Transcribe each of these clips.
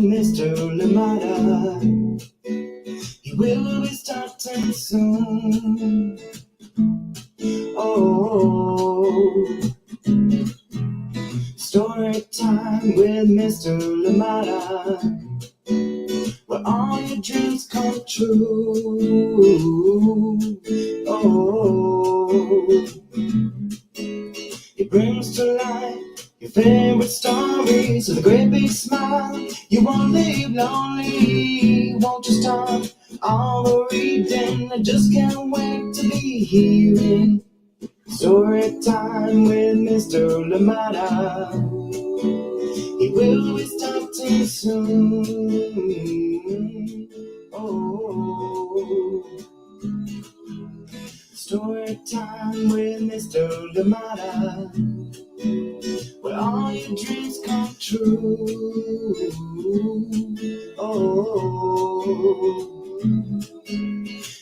Mr. Limata. He will be starting soon. Oh, story time with Mr. Limata, where all your dreams come true. Oh, he brings to life your favorite stories with a great big smile. You won't leave lonely, won't you start all the reading? I just can't wait to be hearing story time with Mr. Limata. He will be starting soon. Oh, story time with Mr. Limata, where all your dreams come true. Oh,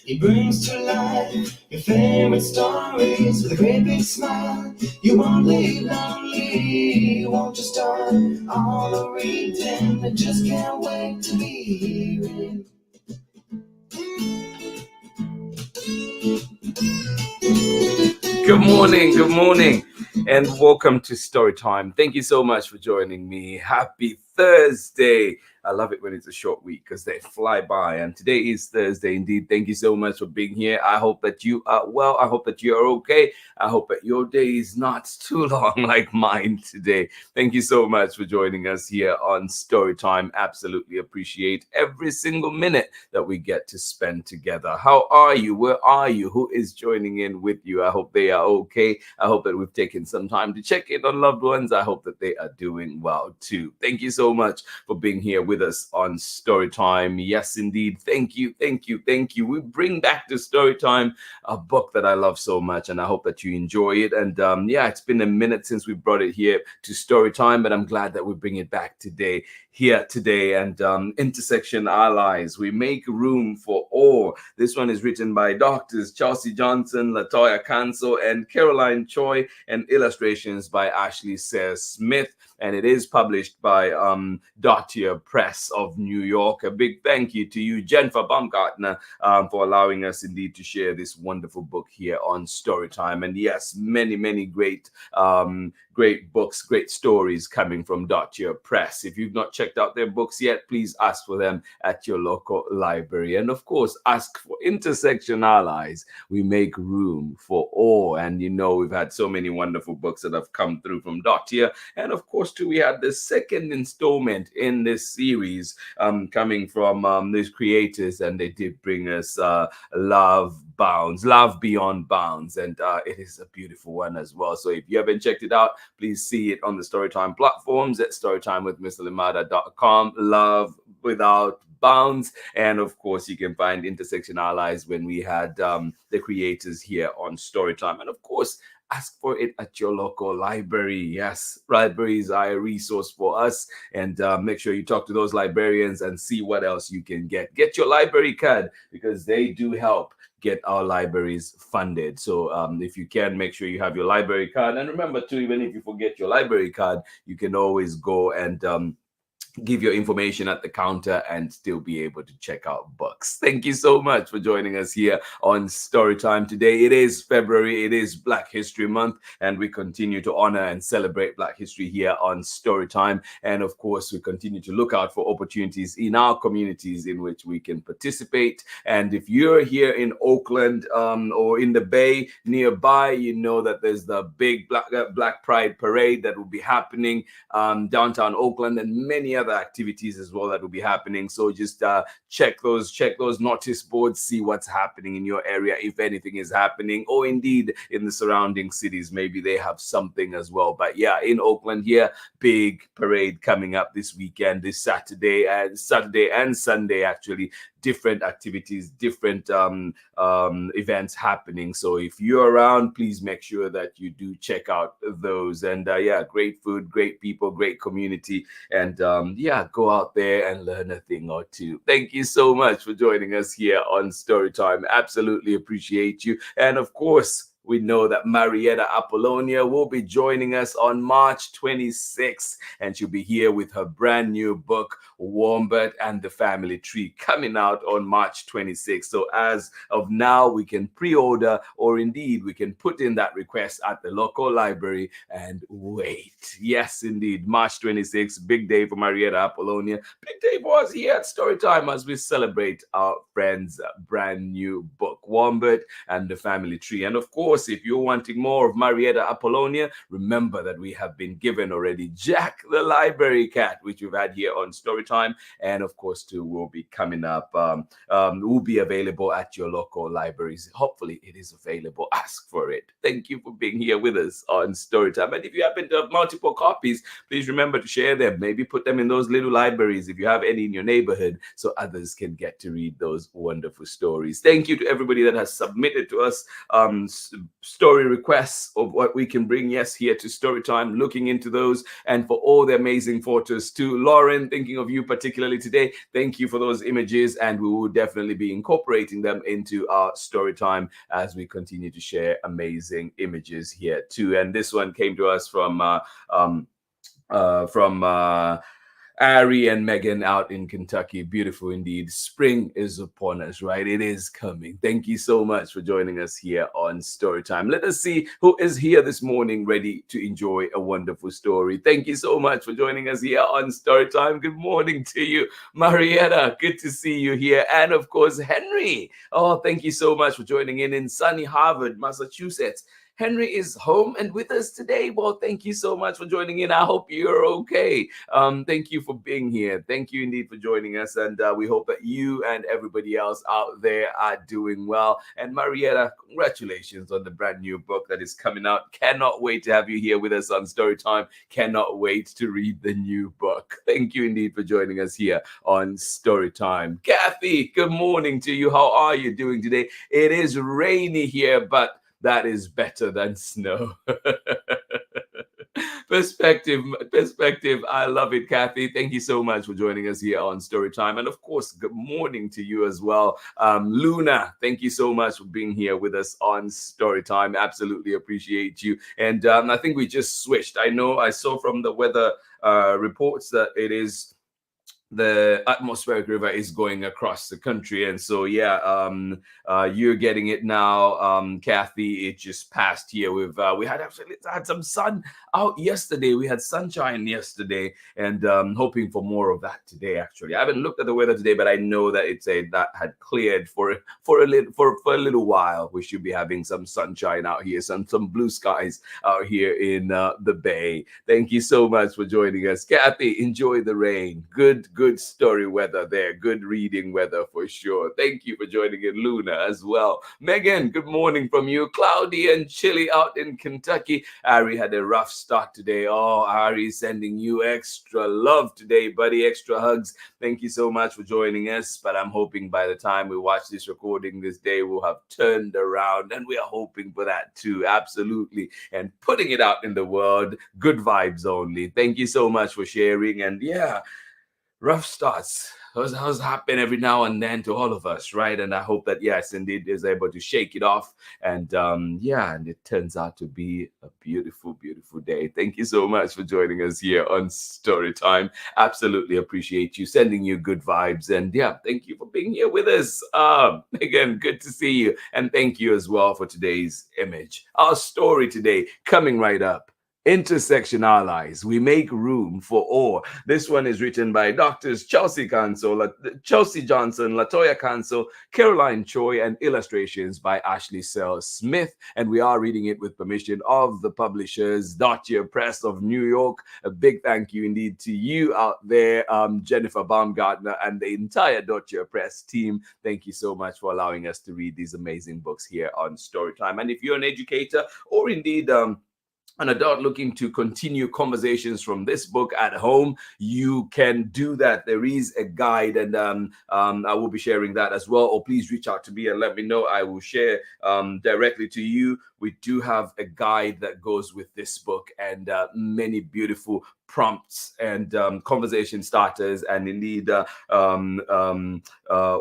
he brings to life your favorite stories with a great big smile. You won't leave lonely, won't you start all the reading? I just can't wait to be hearing. Good morning, and welcome to Storytime. Thank you so much for joining me. Happy Thursday. I love it when it's a short week because they fly by, and today is Thursday indeed. Thank you so much for being here. I hope that you are well. I hope that you're okay. I hope that your day is not too long like mine today. Thank you so much for joining us here on Storytime. Absolutely appreciate every single minute that we get to spend together. How are you? Where are you? Who is joining in with you? I hope they are okay. I hope that we've taken some time to check in on loved ones. I hope that they are doing well too. Thank you so much for being here with us on Storytime. Yes, indeed. Thank you. We bring back to Storytime a book that I love so much, and I hope that you enjoy it. And it's been a minute since we brought it here to Storytime, but I'm glad that we bring it back today. And Intersection Allies. We make room for all. This one is written by Doctors Chelsea Johnson, Toya Council, and Carolyn Choi, and illustrations by Ashley Seil Smith. And it is published by DOTTIR Press of New York. A big thank you to you, Jennifer Baumgartner, for allowing us indeed to share this wonderful book here on Storytime. And yes, many great books, great stories coming from DOTTIR Press. If you've not checked out their books yet, please ask for them at your local library. And of course, ask for Intersection Allies. We make room for all. And we've had so many wonderful books that have come through from DOTTIR. And of course, too, we had the second installment in this series coming from these creators, and they did bring us Love Beyond Bounds, and it is a beautiful one as well. So if you haven't checked it out, please see it on the Storytime platforms at storytimewithmrlimata.com. Love Without Bounds. And of course, you can find Intersection Allies when we had the creators here on Storytime. And of course, ask for it at your local library. Yes, libraries are a resource for us. And make sure you talk to those librarians and see what else you can get. Get your library card, because they do help get our libraries funded. So if you can, make sure you have your library card. And remember too, even if you forget your library card, you can always go and give your information at the counter and still be able to check out books. Thank you so much for joining us here on Storytime today. It is February, it is Black History Month, and we continue to honor and celebrate Black history here on Storytime. And of course, we continue to look out for opportunities in our communities in which we can participate. And if you're here in Oakland or in the Bay nearby, you know that there's the big Black Pride Parade that will be happening downtown Oakland, and many other activities as well that will be happening. So just check those notice boards, see what's happening in your area, if anything is happening, or indeed in the surrounding cities, maybe they have something as well. But yeah, in Oakland here, big parade coming up this weekend, this Saturday and Sunday, actually. Different activities, different events happening. So if you're around, please make sure that you do check out those. And great food, great people, great community. And go out there and learn a thing or two. Thank you so much for joining us here on Storytime. Absolutely appreciate you. And of course, we know that Marietta Apollonia will be joining us on March 26th, and she'll be here with her brand new book, Wombat and the Family Tree, coming out on March 26th. So as of now, we can pre-order, or indeed we can put in that request at the local library and wait. Yes, indeed, March 26th, big day for Marietta Apollonia. Big day for us here at Storytime as we celebrate our friend's brand new book, Wombat and the Family Tree. And of course, if you're wanting more of Marietta Apollonia, remember that we have been given already Jack the Library Cat, which we've had here on Storytime, and of course too will be coming up, will be available at your local libraries. Hopefully it is available. Ask for it. Thank you for being here with us on Storytime. And if you happen to have multiple copies, please remember to share them. Maybe put them in those little libraries if you have any in your neighborhood, so others can get to read those wonderful stories. Thank you to everybody that has submitted to us story requests of what we can bring, yes, here to Storytime, looking into those, and for all the amazing photos. To Lauren, thinking of you particularly today, thank you for those images, and we will definitely be incorporating them into our Storytime as we continue to share amazing images here too. And this one came to us from Ari and Megan out in Kentucky. Beautiful indeed. Spring is upon us, right? It is coming. Thank you so much for joining us here on Storytime. Let us see who is here this morning ready to enjoy a wonderful story. Thank you so much for joining us here on Storytime. Good morning to you, Marietta. Good to see you here. And of course, Henry. Oh, thank you so much for joining in sunny Harvard, Massachusetts. Henry is home and with us today. Well, thank you so much for joining in. I hope you're okay. Thank you for being here. Thank you indeed for joining us. And we hope that you and everybody else out there are doing well. And Marietta, congratulations on the brand new book that is coming out. Cannot wait to have you here with us on Storytime. Cannot wait to read the new book. Thank you indeed for joining us here on Storytime. Kathy, good morning to you. How are you doing today? It is rainy here, but that is better than snow. Perspective. I love it, Kathy. Thank you so much for joining us here on Storytime. And of course, good morning to you as well. Luna, thank you so much for being here with us on Storytime. Absolutely appreciate you. And I think we just switched. I saw from the weather reports that it is the atmospheric river is going across the country, and so you're getting it now, Kathy. It just passed here. We had some sun out yesterday. We had sunshine yesterday, and hoping for more of that today. Actually, I haven't looked at the weather today, but I know that that had cleared for a little while. We should be having some sunshine out here, some blue skies out here in the Bay. Thank you so much for joining us, Kathy. Enjoy the rain. Good story weather there. Good reading weather for sure. Thank you for joining in, Luna, as well. Megan, good morning from you. Cloudy and chilly out in Kentucky. Ari had a rough start today. Oh, Ari, sending you extra love today, buddy. Extra hugs. Thank you so much for joining us. But I'm hoping by the time we watch this recording this day, we'll have turned around, and we are hoping for that too. Absolutely. And putting it out in the world. Good vibes only. Thank you so much for sharing. And rough starts. Those happen every now and then to all of us, right? And I hope that, yes, indeed, is able to shake it off. And and it turns out to be a beautiful, beautiful day. Thank you so much for joining us here on Storytime. Absolutely appreciate you, sending you good vibes. And thank you for being here with us. Again, good to see you. And thank you as well for today's image. Our story today coming right up. Intersection Allies, we make room for all. This one is written by Doctors Chelsea Johnson, Toya Council, Carolyn Choi, and illustrations by Ashley Seil Smith. And we are reading it with permission of the publishers, DOTTIR Press of New York. A big thank you indeed to you out there, Jennifer Baumgartner, and the entire DOTTIR Press team. Thank you so much for allowing us to read these amazing books here on Storytime. And if you're an educator or indeed an adult looking to continue conversations from this book at home, you can do that. There is a guide, and I will be sharing that as well. Or please reach out to me and let me know. I will share directly to you. We do have a guide that goes with this book, and many beautiful prompts and conversation starters, and indeed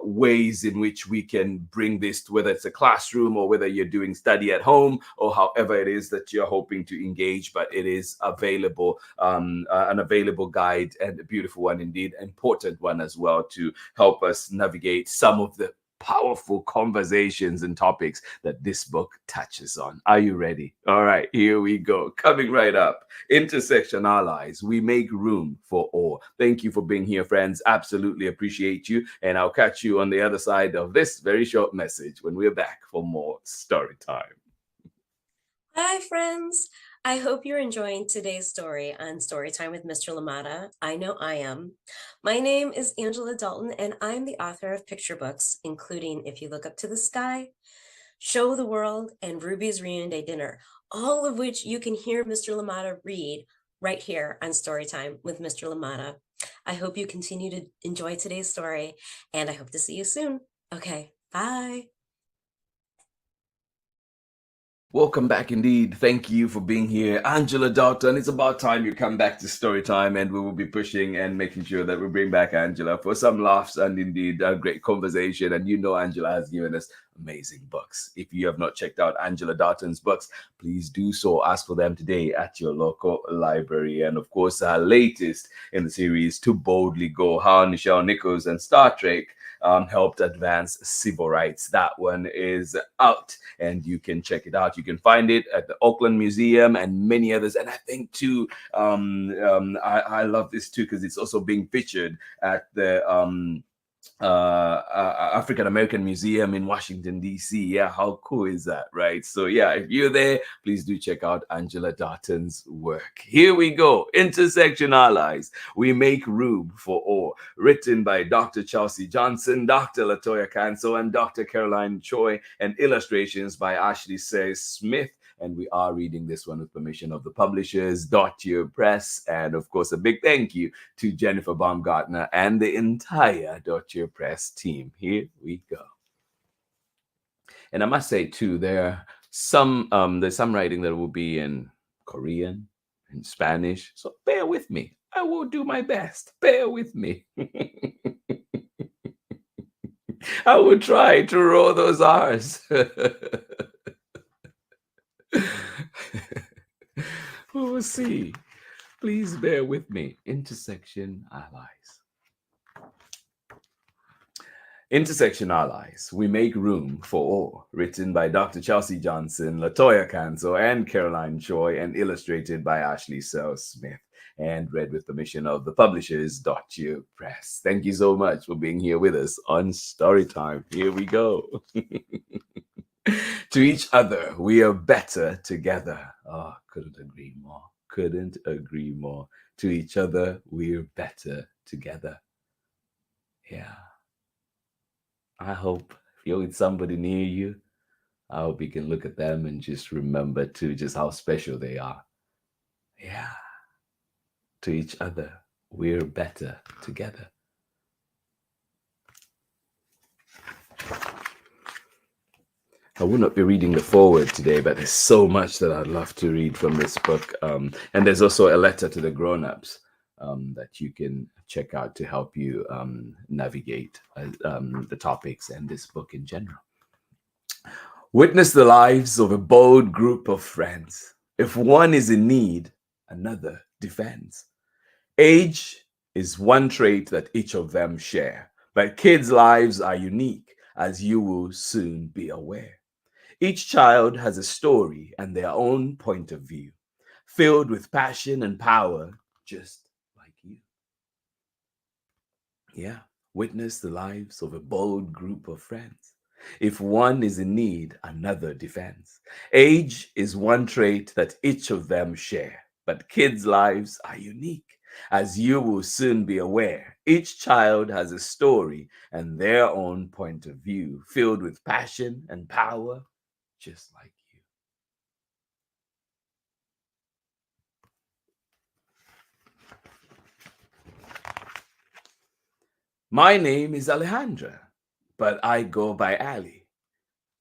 ways in which we can bring this to, whether it's a classroom or whether you're doing study at home or however it is that you're hoping to engage. But it is available, an available guide, and a beautiful one indeed, important one as well, to help us navigate some of the powerful conversations and topics that this book touches on. Are you ready? All right, here we go. Coming right up, Intersection Allies. We make room for all. Thank you for being here, friends. Absolutely appreciate you. And I'll catch you on the other side of this very short message when we're back for more story time. Hi, friends. I hope you're enjoying today's story on Storytime with Mr. Limata. I know I am. My name is Angela Dalton, and I'm the author of picture books, including If You Look Up to the Sky, Show the World, and Ruby's Reunion Day Dinner, all of which you can hear Mr. Limata read right here on Storytime with Mr. Limata. I hope you continue to enjoy today's story, and I hope to see you soon. Okay, bye. Welcome back indeed. Thank you for being here, Angela Dalton. It's about time you come back to Storytime, and we will be pushing and making sure that we bring back Angela for some laughs and indeed a great conversation. And you know Angela has given us amazing books. If you have not checked out Angela Dalton's books, please do so. Ask for them today at your local library. And of course, our latest in the series, To Boldly Go, How Nichelle Nichols and Star Trek helped advance civil rights. That one is out and you can check it out. You can find it at the Auckland Museum and many others. And I think too, I love this too because it's also being featured at the African American Museum in Washington DC. Yeah, how cool is that, right? So yeah, if you're there, please do check out Angela Dalton's work. Here we go. Intersection Allies. We make room for all. Written by Dr. Chelsea Johnson, Dr. Toya Council, and Dr. Carolyn Choi, and illustrations by Ashley Seil Smith. And we are reading this one with permission of the publishers, DOTTIR Press. And of course, a big thank you to Jennifer Baumgartner and the entire DOTTIR Press team. Here we go. And I must say too, there's some writing that will be in Korean and Spanish. So bear with me. I will do my best. Bear with me. I will try to roll those R's. We will see. Please bear with me. Intersection Allies. Intersection Allies. We make room for all. Written by Dr. Chelsea Johnson, Toya Council, and Carolyn Choi, and illustrated by Ashley Seil Smith, and read with permission of the publishers, DOTTIR Press. Thank you so much for being here with us on Storytime. Here we go. To each other, we are better together. Oh, couldn't agree more. Couldn't agree more. To each other, we're better together. Yeah. I hope if you're with somebody near you, I hope you can look at them and just remember too just how special they are. Yeah. To each other, we're better together. I will not be reading the foreword today, but there's so much that I'd love to read from this book. And there's also a letter to the grown-ups that you can check out to help you navigate the topics and this book in general. Witness the lives of a bold group of friends. If one is in need, another defends. Age is one trait that each of them share, but kids' lives are unique, as you will soon be aware. Each child has a story and their own point of view, filled with passion and power, just like you. Yeah, witness the lives of a bold group of friends. If one is in need, another defends. Age is one trait that each of them share, but kids' lives are unique, as you will soon be aware. Each child has a story and their own point of view, filled with passion and power, just like you. My name is Alejandra, but I go by Ali.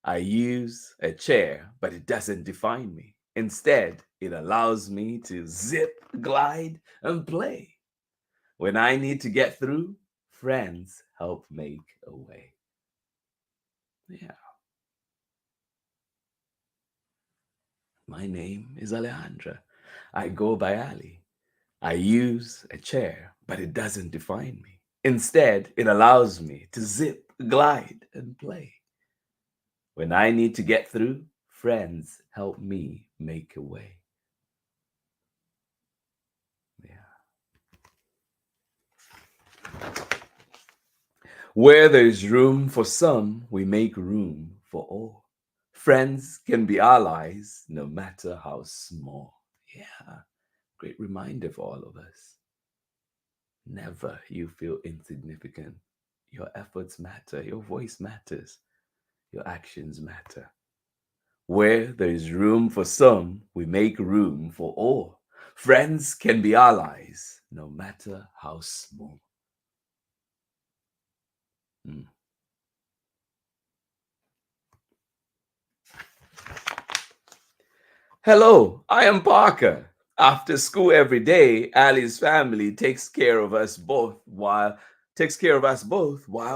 I use a chair, but it doesn't define me. Instead, It allows me to zip, glide, and play. When I need to get through, friends help make a way. Yeah. My name is Alejandra. I go by Ali. I use a chair, but it doesn't define me. Instead, it allows me to zip, glide, and play. When I need to get through, friends help me make a way. Yeah. Where there's room for some, we make room for all. Friends can be allies no matter how small. Yeah, great reminder for all of us. Never you feel insignificant. Your efforts matter, your voice matters, your actions matter. Where there is room for some, we make room for all. Friends can be allies no matter how small. Mm. Hello, I am Parker. After school every day, Ali's family takes care of us both while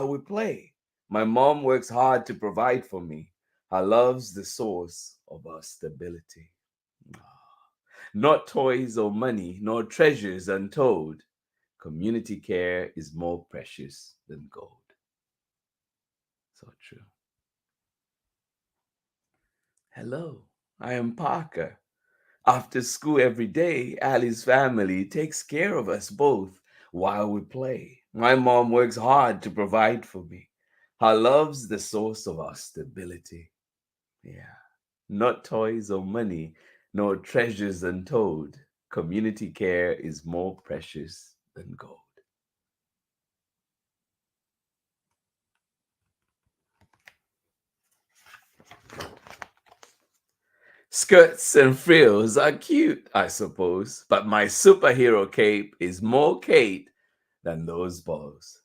we play. My mom works hard to provide for me. Her love's the source of our stability. Not toys or money, nor treasures untold. Community care is more precious than gold. So true. Hello, I am Parker. After school every day, Ali's family takes care of us both while we play. My mom works hard to provide for me. Her love's the source of our stability. Yeah. Not toys or money, nor treasures untold. Community care is more precious than gold. Skirts and frills are cute, I suppose, but my superhero cape is more Kate than those bows.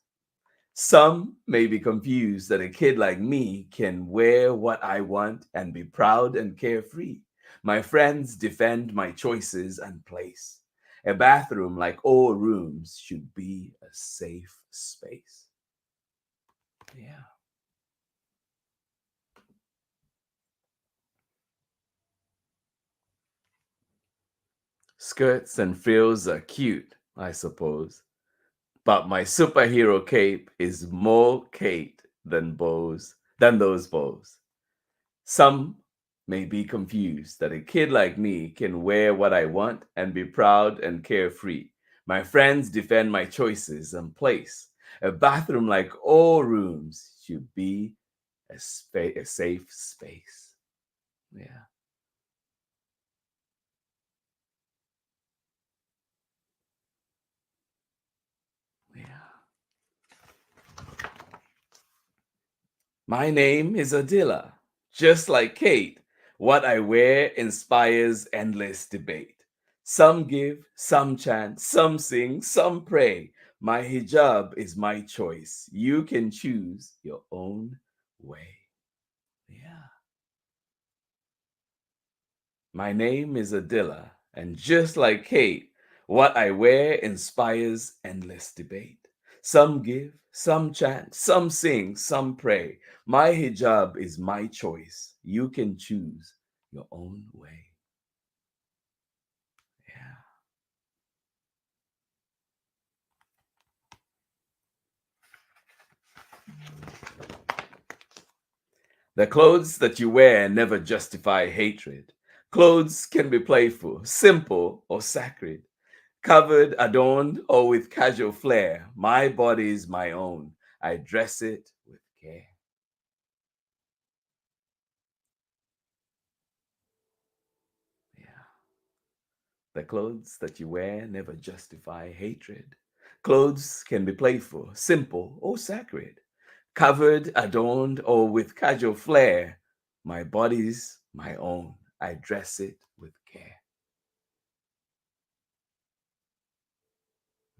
Some may be confused that a kid like me can wear what I want and be proud and carefree. My friends defend my choices and place. A bathroom, like all rooms, should be a safe space. Yeah. Skirts and frills are cute, I suppose, but my superhero cape is more Kate than those bows. Some may be confused that a kid like me can wear what I want and be proud and carefree. My friends defend my choices and place. A bathroom, like all rooms, should be a safe space. Yeah. Yeah. My name is Adila. Just like Kate, what I wear inspires endless debate. Some give, some chant, some sing, some pray. My hijab is my choice. You can choose your own way. Yeah. My name is Adila, and just like Kate, what I wear inspires endless debate. Some give, some chant, some sing, some pray. My hijab is my choice. You can choose your own way. Yeah. The clothes that you wear never justify hatred. Clothes can be playful, simple, or sacred. Covered, adorned, or with casual flair, my body is my own. I dress it with care. Yeah. The clothes that you wear never justify hatred. Clothes can be playful, simple, or sacred. Covered, adorned, or with casual flair, my body's my own. I dress it with care.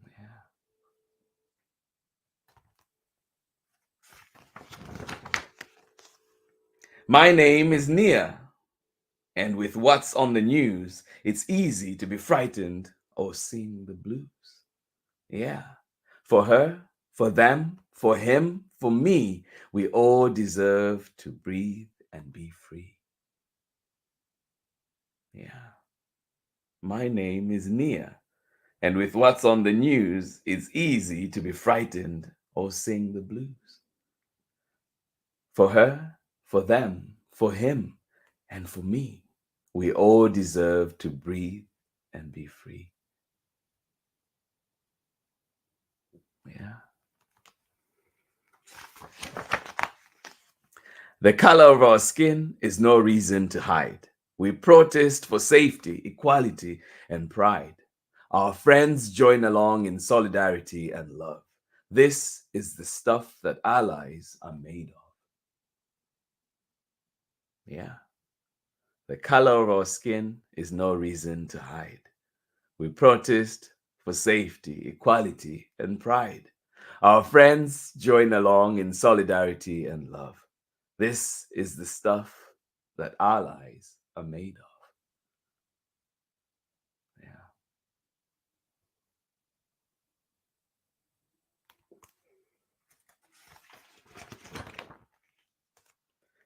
Yeah. My name is Nia. And with what's on the news, it's easy to be frightened or sing the blues. Yeah. For her, for them, for him, for me, we all deserve to breathe and be free. Yeah. My name is Nia. And with what's on the news, it's easy to be frightened or sing the blues. For her, for them, for him, and for me, we all deserve to breathe and be free. Yeah. The color of our skin is no reason to hide. We protest for safety, equality, and pride. Our friends join along in solidarity and love. This is the stuff that allies are made of. Yeah. The color of our skin is no reason to hide. We protest for safety, equality, and pride. Our friends join along in solidarity and love. This is the stuff that allies are made of. Yeah.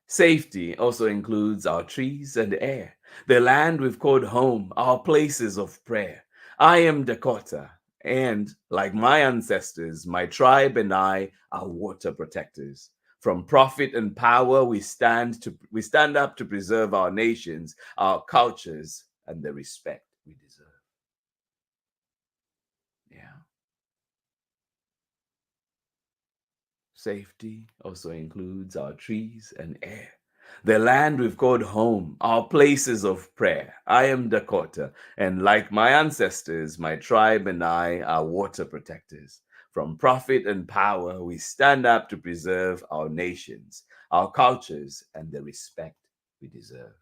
Safety also includes our trees and air, the land we've called home, our places of prayer. I am Dakota, and like my ancestors, my tribe and I are water protectors. From profit and power, we stand up to preserve our nations, our cultures, and the respect we deserve. Yeah. Safety also includes our trees and air, the land we've called home, our places of prayer. I am Dakota, and like my ancestors, my tribe and I are water protectors. From profit and power, we stand up to preserve our nations, our cultures, and the respect we deserve.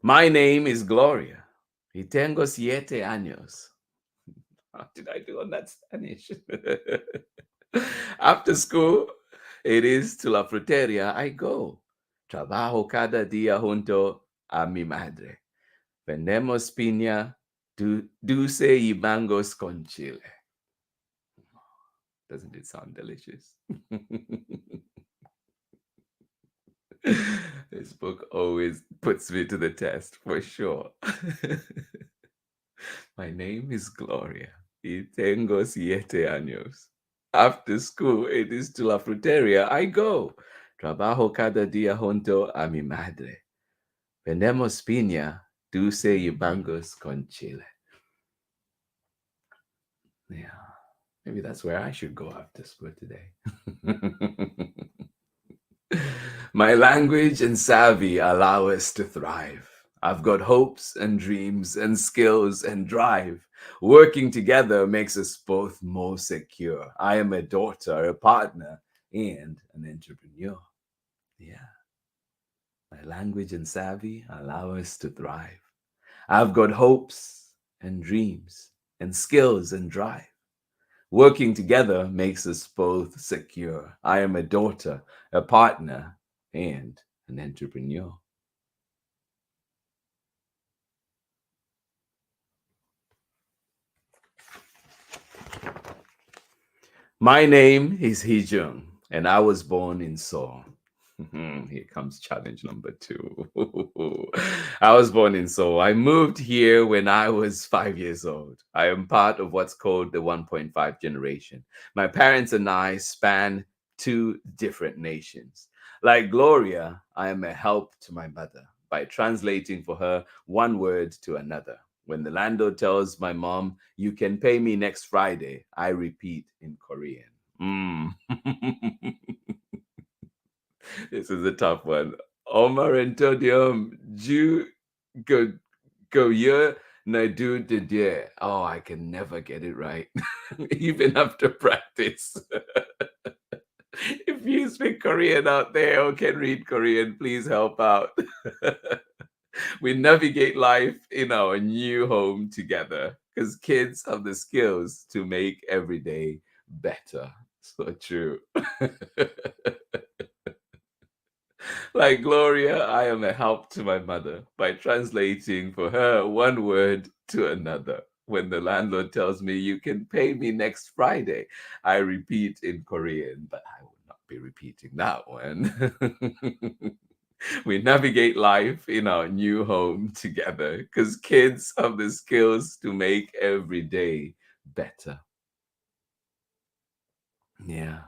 My name is Gloria. Y tengo 7 años. How did I do on that Spanish? After school, it is to la fruteria I go. Trabajo cada día junto a mi madre. Vendemos piña, dulce y mangos con chile. Doesn't it sound delicious? This book always puts me to the test, for sure. My name is Gloria y tengo 7 años. After school, it is to la fruteria I go. Trabajo cada día junto a mi madre. Vendemos piña, dulce y mangos con chile. Yeah, maybe that's where I should go after school today. My language and savvy allow us to thrive. I've got hopes and dreams and skills and drive. Working together makes us both more secure. I am a daughter, a partner, and an entrepreneur. Yeah. My language and savvy allow us to thrive. I've got hopes and dreams and skills and drive. Working together makes us both secure. I am a daughter, a partner, and an entrepreneur. My name is Hee-jung, and I was born in Seoul. Here comes challenge number 2. I was born in Seoul. I moved here when I was 5 years old. I am part of what's called the 1.5 generation. My parents and I span 2 different nations. Like Gloria, I am a help to my mother by translating for her one word to another. When the landlord tells my mom, "You can pay me next Friday," I repeat in Korean. This is a tough one. Omar and Todium, Ju go na do de de. Oh, I can never get it right, even after practice. If you speak Korean out there or can read Korean, please help out. We navigate life in our new home together because kids have the skills to make every day better. So true. Like Gloria, I am a help to my mother by translating for her one word to another. When the landlord tells me you can pay me next Friday, I repeat in Korean, but I will not be repeating that one. We navigate life in our new home together because kids have the skills to make every day better. Yeah.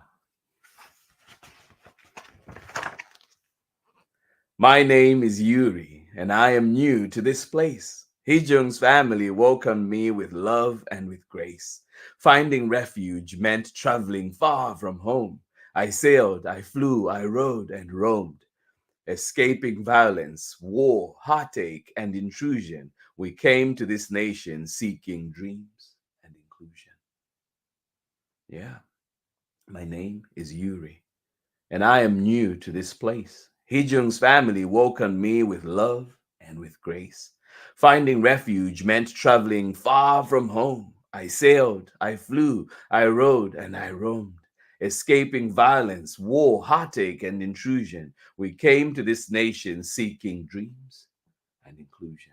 My name is Yuri, and I am new to this place. Hee-jung's family welcomed me with love and with grace. Finding refuge meant traveling far from home. I sailed, I flew, I rode and roamed. Escaping violence, war, heartache, and intrusion, we came to this nation seeking dreams and inclusion. Yeah, my name is Yuri, and I am new to this place. Hee-jung's family welcomed me with love and with grace. Finding refuge meant traveling far from home. I sailed, I flew, I rode, and I roamed. Escaping violence, war, heartache, and intrusion, we came to this nation seeking dreams and inclusion.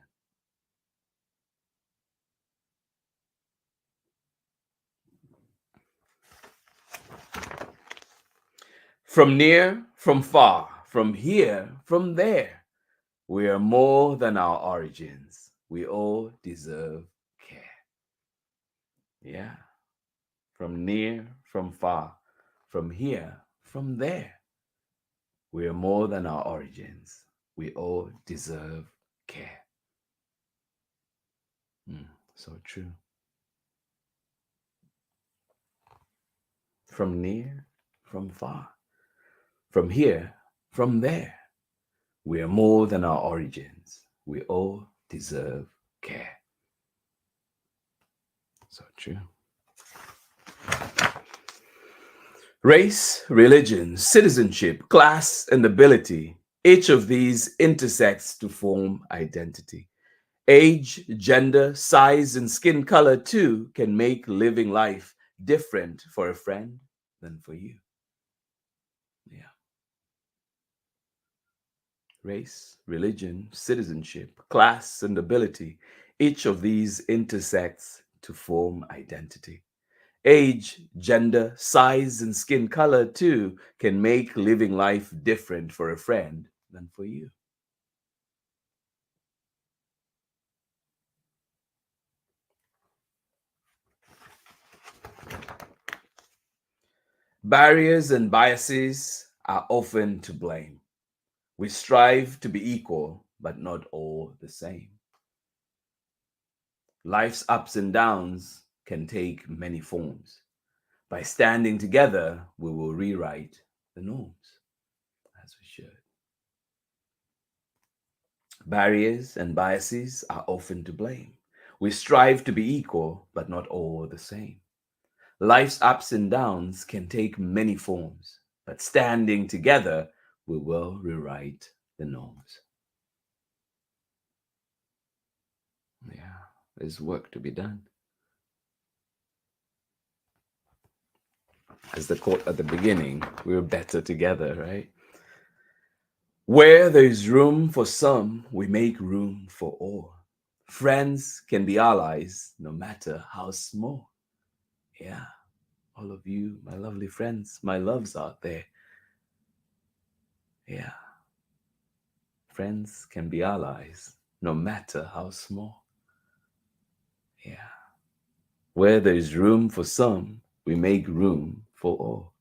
From near, from far, from here, from there, we are more than our origins. We all deserve care. Yeah. From near, from far, from here, from there. We are more than our origins. We all deserve care. So true. From near, from far, from here, from there. We are more than our origins. We all deserve care. So true. Race, religion, citizenship, class, and ability. Each of these intersects to form identity. Age, gender, size, and skin color too can make living life different for a friend than for you. Yeah. Race, religion, citizenship, class, and ability. Each of these intersects to form identity. Age, gender, size, and skin color too can make living life different for a friend than for you. Barriers and biases are often to blame. We strive to be equal, but not all the same. Life's ups and downs can take many forms. By standing together, we will rewrite the norms, as we should. Barriers and biases are often to blame. We strive to be equal, but not all the same. Life's ups and downs can take many forms, but standing together, we will rewrite the norms. Yeah, there's work to be done. As the quote at the beginning, we're better together, right? Where there's room for some, we make room for all. Friends can be allies no matter how small. Yeah, all of you, my lovely friends, my loves out there. Yeah, friends can be allies no matter how small. Yeah, where there's room for some, we make room for all.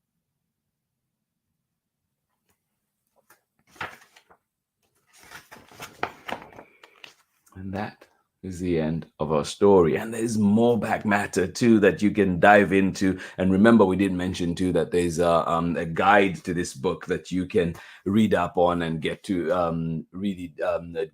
And that is the end of our story. And there's more back matter too that you can dive into. And remember, we did mention too that there's a guide to this book that you can read up on and get to really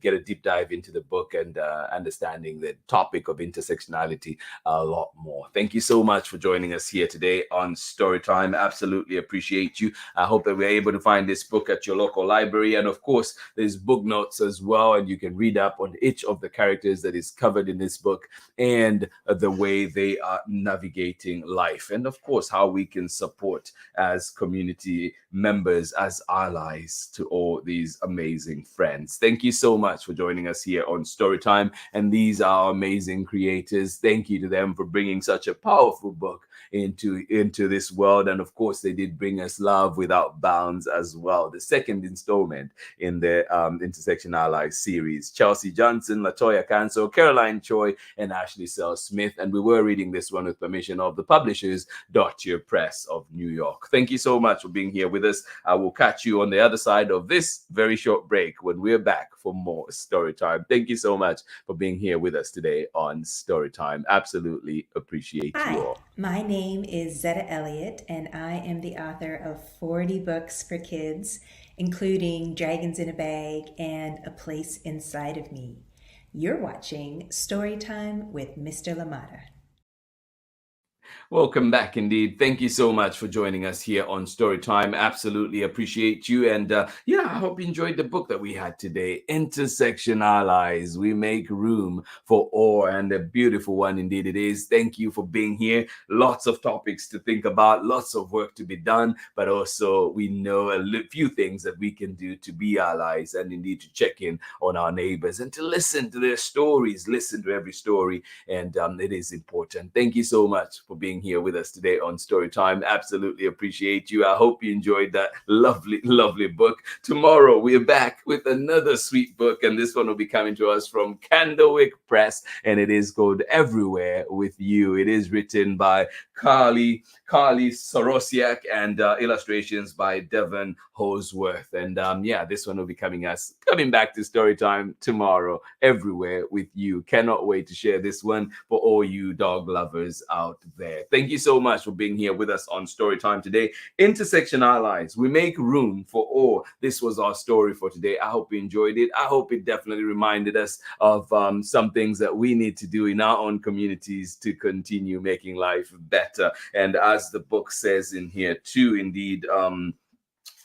get a deep dive into the book and understanding the topic of intersectionality a lot more. Thank you so much for joining us here today on Storytime. Absolutely appreciate you. I hope that we're able to find this book at your local library. And of course, there's book notes as well, and you can read up on each of the characters that is is covered in this book, and the way they are navigating life, and of course how we can support as community members, as allies to all these amazing friends. Thank you so much for joining us here on Storytime, and these are amazing creators. Thank you to them for bringing such a powerful book into this world. And of course they did bring us Love Without Bounds as well, the second installment in the Intersection Allies series. Chelsea Johnson, Toya Council, Carolyn Choi, and Ashley Seil Smith. And we were reading this one with permission of the publishers, DOTTIR Press of New York. Thank you so much for being here with us. I will catch you on the other side of this very short break when we're back for more Storytime. Thank you so much for being here with us today on Storytime. Absolutely appreciate you all. My name is Zetta Elliott, and I am the author of 40 books for kids, including Dragons in a Bag and A Place Inside of Me. You're watching Storytime with Mr. Limata. Welcome back indeed. Thank you so much for joining us here on Storytime. Absolutely appreciate you. And yeah, I hope you enjoyed the book that we had today, Intersection Allies. We make room for all, and a beautiful one indeed it is. Thank you for being here. Lots of topics to think about, lots of work to be done, but also we know a few things that we can do to be allies, and indeed to check in on our neighbors and to listen to their stories, listen to every story. And it is important. Thank you so much for being here with us today on Storytime. Absolutely appreciate you. I hope you enjoyed that lovely book. Tomorrow we're back with another sweet book, and this one will be coming to us from Candlewick Press, and it is called Everywhere with You. It is written by Carly Sorosiak and illustrations by Devon Holsworth. And yeah, this one will be coming back to Storytime tomorrow. Everywhere with You. Cannot wait to share this one for all you dog lovers out there. Thank you so much for being here with us on Storytime today. Intersection Allies, we make room for all. This was our story for today. I hope you enjoyed it. I hope it definitely reminded us of some things that we need to do in our own communities to continue making life better. And as the book says in here too, indeed,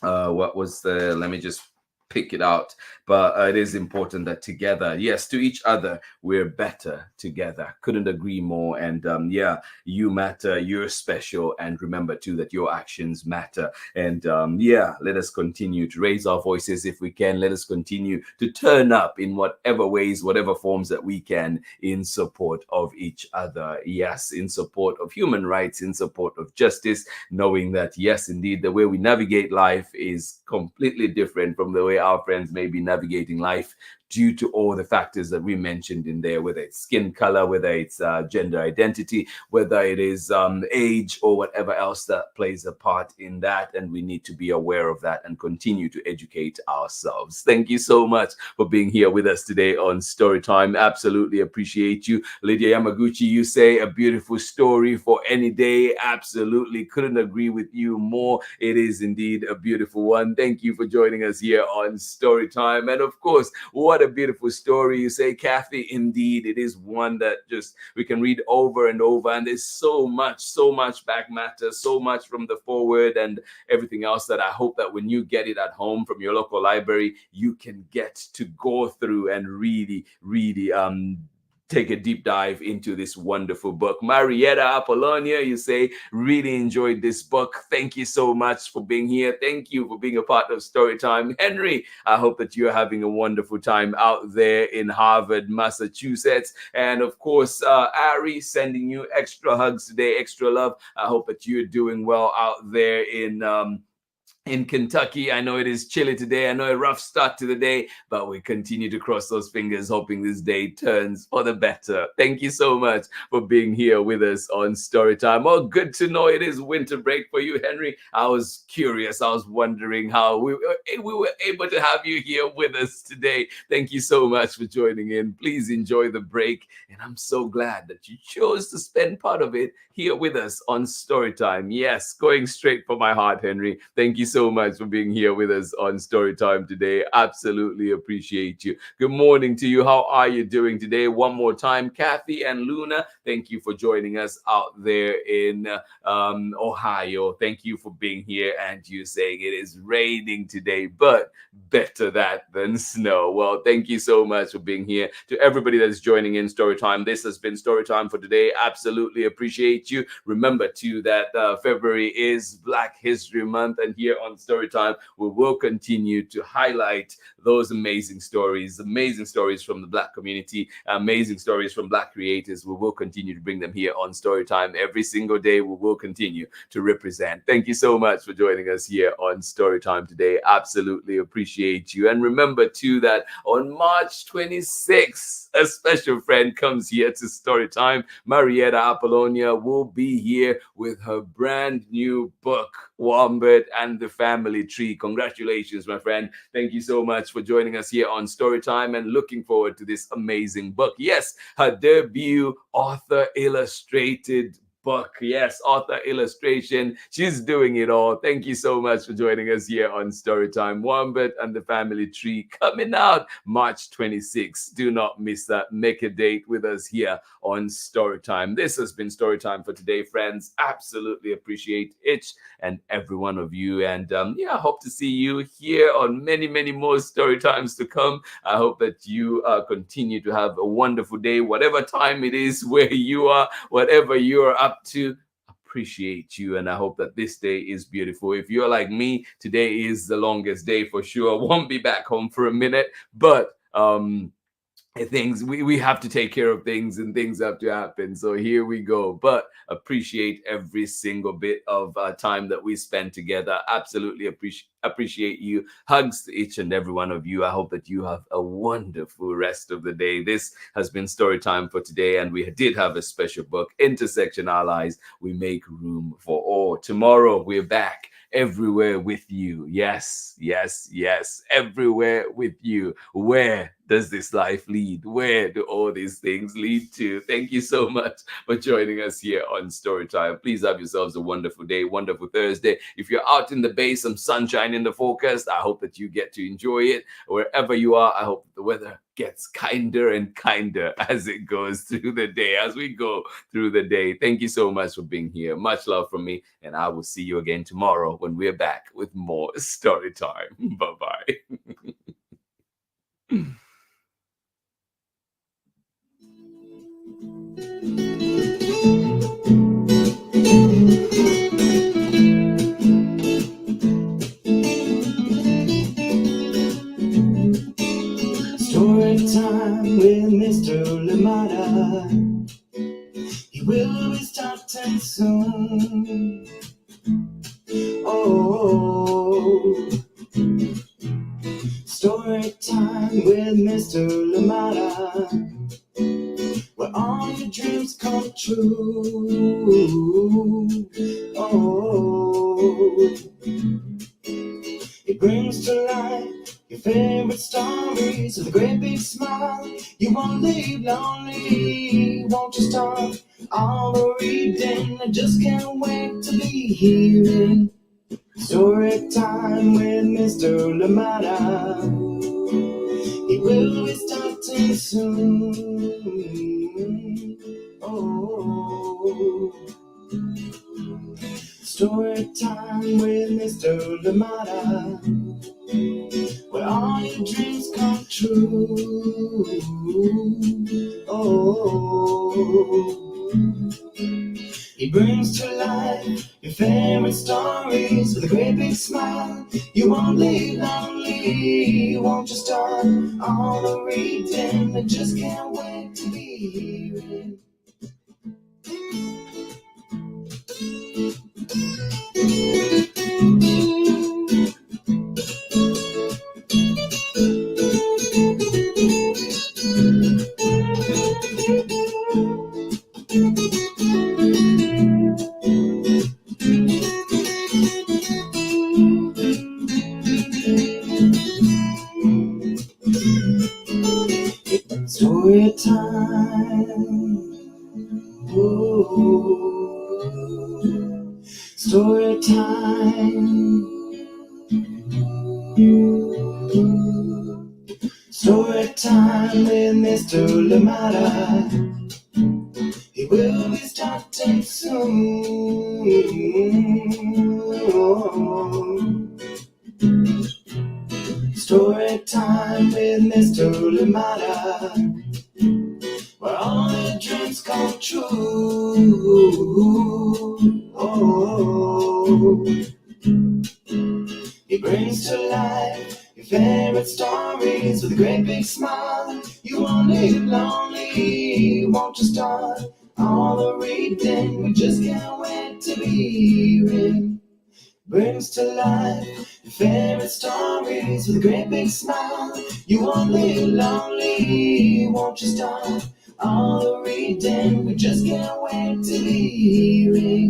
let me just pick it out. But it is important that together, yes, to each other, we're better together. Couldn't agree more. And yeah, you matter, you're special. And remember too that your actions matter. And yeah, let us continue to raise our voices if we can. Let us continue to turn up in whatever ways, whatever forms that we can, in support of each other. Yes, in support of human rights, in support of justice, knowing that, yes, indeed, the way we navigate life is completely different from the way our friends may be navigating life, due to all the factors that we mentioned in there, whether it's skin color, whether it's gender identity, whether it is age, or whatever else that plays a part in that. And we need to be aware of that and continue to educate ourselves. Thank you so much for being here with us today on Storytime. Absolutely appreciate you. Lydia Yamaguchi, you say a beautiful story for any day. Absolutely couldn't agree with you more. It is indeed a beautiful one. Thank you for joining us here on Storytime. And of course, what a beautiful story, you say, Kathy. Indeed, it is one that just we can read over and over, and there's so much back matter, so much from the foreword and everything else, that I hope that when you get it at home from your local library, you can get to go through and really take a deep dive into this wonderful book. Marietta Apollonia, you say, really enjoyed this book. Thank you so much for being here. Thank you for being a part of Storytime. Henry, I hope that you're having a wonderful time out there in Harvard, Massachusetts. And of course, Ari, sending you extra hugs today, extra love. I hope that you're doing well out there in Kentucky. I know it is chilly today. I know a rough start to the day, but we continue to cross those fingers, hoping this day turns for the better. Thank you so much for being here with us on Storytime. Oh, good to know it is winter break for you, Henry. I was curious. I was wondering how we were able to have you here with us today. Thank you so much for joining in. Please enjoy the break. And I'm so glad that you chose to spend part of it here with us on Storytime. Yes, going straight for my heart, Henry. Thank you so so much for being here with us on Storytime today. Absolutely appreciate you. Good morning to you. How are you doing today? One more time, Kathy and Luna, thank you for joining us out there in Ohio. Thank you for being here, and you saying it is raining today, but better that than snow. Well, thank you so much for being here. To everybody that is joining in Storytime, this has been Storytime for today. Absolutely appreciate you. Remember too that February is Black History Month, and here on Storytime we will continue to highlight those amazing stories from the Black community, amazing stories from Black creators. We will continue to bring them here on Storytime every single day. We will continue to represent. Thank you so much for joining us here on Storytime today. Absolutely appreciate you. And remember too that on March 26th, a special friend comes here to Storytime. Marietta Apollonia will be here with her brand new book, Wombat and the Family Tree. Congratulations, my friend. Thank you so much for joining us here on Storytime, and looking forward to this amazing book. Yes, her debut author illustrated book. Yes, author, illustration. She's doing it all. Thank you so much for joining us here on Storytime. Wombat and the Family Tree coming out March 26th. Do not miss that. Make a date with us here on Storytime. This has been Storytime for today, friends. Absolutely appreciate each and every one of you. And I hope to see you here on many, many more Storytimes to come. I hope that you continue to have a wonderful day, whatever time it is where you are, whatever you're up to. Appreciate you, and I hope that this day is beautiful. If you're like me, today is the longest day for sure. Won't be back home for a minute, but things we have to take care of things, and things have to happen, so here we go. But appreciate every single bit of time that we spend together. Absolutely appreciate you. Hugs to each and every one of you. I hope that you have a wonderful rest of the day. This has been Storytime for today, and we did have a special book, Intersection Allies, We Make Room for All. Tomorrow we're back, everywhere with you. Yes, everywhere with you. Where does this life lead? Where do all these things lead to? Thank you so much for joining us here on Storytime. Please have yourselves a wonderful day, wonderful Thursday. If you're out in the bay, some sunshine in the forecast, I hope that you get to enjoy it. Wherever you are, I hope the weather gets kinder and kinder as it goes through the day, as we go through the day. Thank you so much for being here. Much love from me, and I will see you again tomorrow when we're back with more Storytime. Bye-bye. Storytime with Mr. Limata. He will be starting soon. Oh, Storytime with Mr. Limata, where all your dreams come true. Oh, it brings to life your favorite stories with a great big smile. You won't leave lonely, won't you start all the reading? I just can't wait to be hearing Storytime with Mr. Limata. He will be starting soon. Oh, Storytime with Mr. Limata, where all your dreams come true. Oh, he brings to life your favorite stories with a great big smile. You won't leave lonely, won't you start all the reading? I just can't wait to be hearing. Story time, ooh. Story time, Story time with Mr. Limata. He will be starting soon. Story time with Mr. Limata, where all your dreams come true. Oh, he brings to life your favorite stories with a great big smile. You won't live lonely, won't you start all the reading? We just can't wait to be hearing. Brings to life your favorite stories with a great big smile. You won't live lonely, won't you start all the reading? We just can't wait to be hearing.